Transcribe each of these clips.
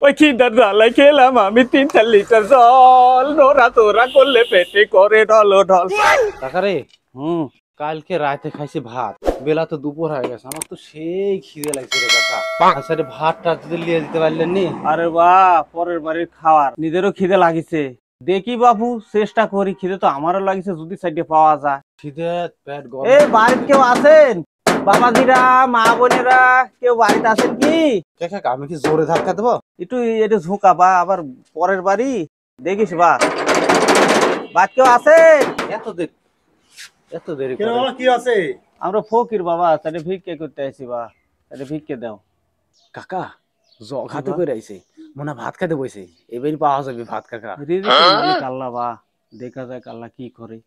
ওই খিদার জ্বালায় খেলাম আমি 3-4 লিটার জল, নোরা তোরা করলে পেটে করে ঢল ঢল। কাকা রে, কালকে রাতে খাইছি ভাত, বেলা তো দুপুর হয়ে গেছে, আমার তো সেই খিদে লাগছে রে কাকা। আচ্ছা রে, ভাতটা যদি লিয়ে দিতে পারলেন নি? আরে বাহ, পরের বাড়ির খাওয়ার নিজেরও খিদে লাগিছে। দেখি বাবু, চেষ্টা করি, খিদে তো আমারও লাগিছে, যদি সাইডে পাওয়া যায়। খিদে পেট গরম। এ বাড়িতে কেউ আছেন? বাবাজিরা, মা বোনেরা, কেউ বাড়িতে আছেন কি? কাকা আমি কি জোরে ধাক্কা দেবো? একটু ঝুঁকা বা, আবার পরের বাড়ি দেখিস বা। বাদ কেউ আছেন? এত দেরি কি আছে? আমরা ফকির বাবা, তাহলে ভিক্ষে করতে আইছি বা, তাহলে ভিক্ষে দাও। কাকা জগাতে করে আইছে, মনে ভাত খাইতে বইছে, এবারই পাওয়া যাবে ভাত কাকা। রিজিকের মালিক আল্লাহ বা, দেখা যাক আল্লাহ কি করে।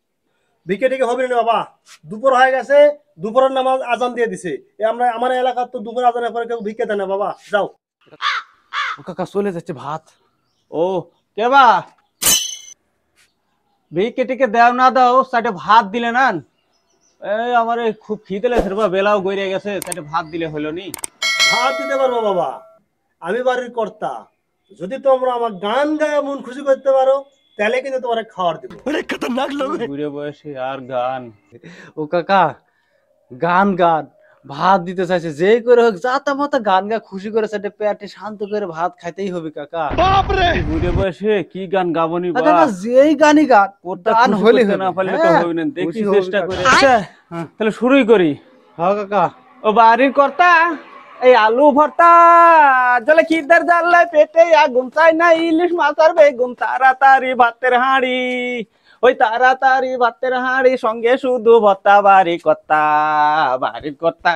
ভিক্ষে টিকে হবে না বাবা, দুপুর হয়ে গেছে, দুপুরের নামাজ আজান দিয়ে দিছে। আমরা আমার এলাকার তো দুপুর আজানের পরে কেউ ভিক্ষে দেয় না বাবা, যাও। ও কাকা চলে যাচ্ছে ভাত। ও কে বা, ভিক্ষে টিকে দাও না দাও, সাইডে ভাত দিলে না। এই আমার খুব খিদে লাগছে বা, বেলাও গড়িয়ে গেছে, সাইডে ভাত দিলে হলো নি। ভাত দিতে পারবো বাবা, আমি বাড়ির কর্তা। যদি তোমরা আমার গান গায়ে মন খুশি করতে পারো, তাহলে কিন্তু তোমার খাবার দেবো। বুড়ে বয়সে আর গান? ও কাকা গান ভাত দিতে চাইছে, যে করে হোক যাতা মাতা গান গা খুশি করে সেটা পেটে শান্ত করে ভাত খাইতেই হবে কাকা। বুড়ে বয়সে কি গান গাবনি বা, কাকা যেই গানই গান হলে না পারলে তো হবে না, দেখি চেষ্টা করে। তাহলে শুরুই করি। হ্যাঁ কাকা। ও বাড়ির কর্তা, এই আলু ভর্তা জলে খিদার জ্বালায় পেটে আগুন চাই না, ইলিশ মাছ আর বেগুন, তাড়াতাড়ি ভাতের হাঁড়ি, ওই তাড়াতাড়ি ভাতের হাঁড়ি, সঙ্গে শুধু ভর্তা। বাড়ির কর্তা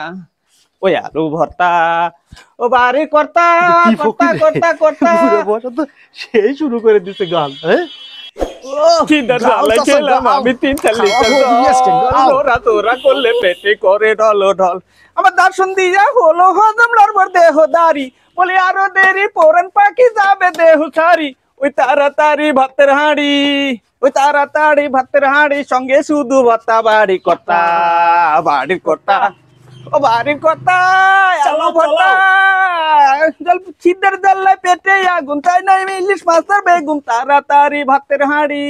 ওই আলু ভর্তা। ও বাড়ির কর্তা, কর্তা কর্তা কর্তা, সেই শুরু করে দিতে গান। খিদার জ্বালায় খেলাম আমি 3-4 লিটার জল, নোরা তোরা করলে পেটে করে ঢল ঢল। আমার দর্শন দিয়া হলো হজম, লড়বর দেহ দাড়ি, বলি আরো দেরি পরান পাখি যাবে দেহ ছাড়ি, ওই তাড়াতাড়ি ভাতের হাঁড়ি, ওই তাড়াতাড়ি ভাতের হাঁড়ি, সঙ্গে শুধু ভর্তা। বাড়ির কর্তা, ও বাড়ির কর্তা, আলু ভর্তা জল খিদার জ্বালায় পেটে আগুন চাই না, ইলিশ মাছ আর বেগুন, তাড়াতাড়ি ভাতের হাঁড়ি,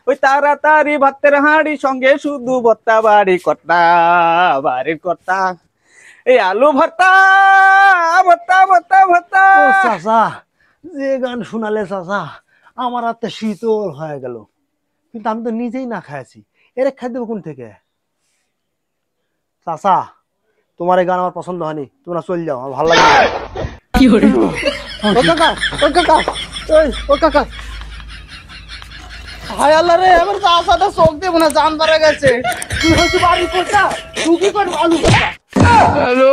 ওই তাড়াতাড়ি ভাতের হাঁড়ি, সঙ্গে শুধু ভর্তা। বাড়ির কর্তা এই আলু ভর্তা, ভর্তা ভর্তা ভর্তা। ও চাচা, যে গান শোনালে চাচা আমার হাতে শীতল হয়ে গেল, কিন্তু আমি তো নিজেই না খাইছি, এর খাই দেবো কোন থেকে? চাচা, তোমার এই গান আমার পছন্দ হয়নি, তোমরা চল যাও, আমার ভালো লাগে। ও কাকা, ও কাকা, ও কাকা, হায় আল্লাহ রে, আমার চাচাটা চোখ দিয়ে মনে জান বাড়া গেছে। তুই হচ্ছে বাড়ি করতা, তুই কি করবি আলু করতা? হ্যালো।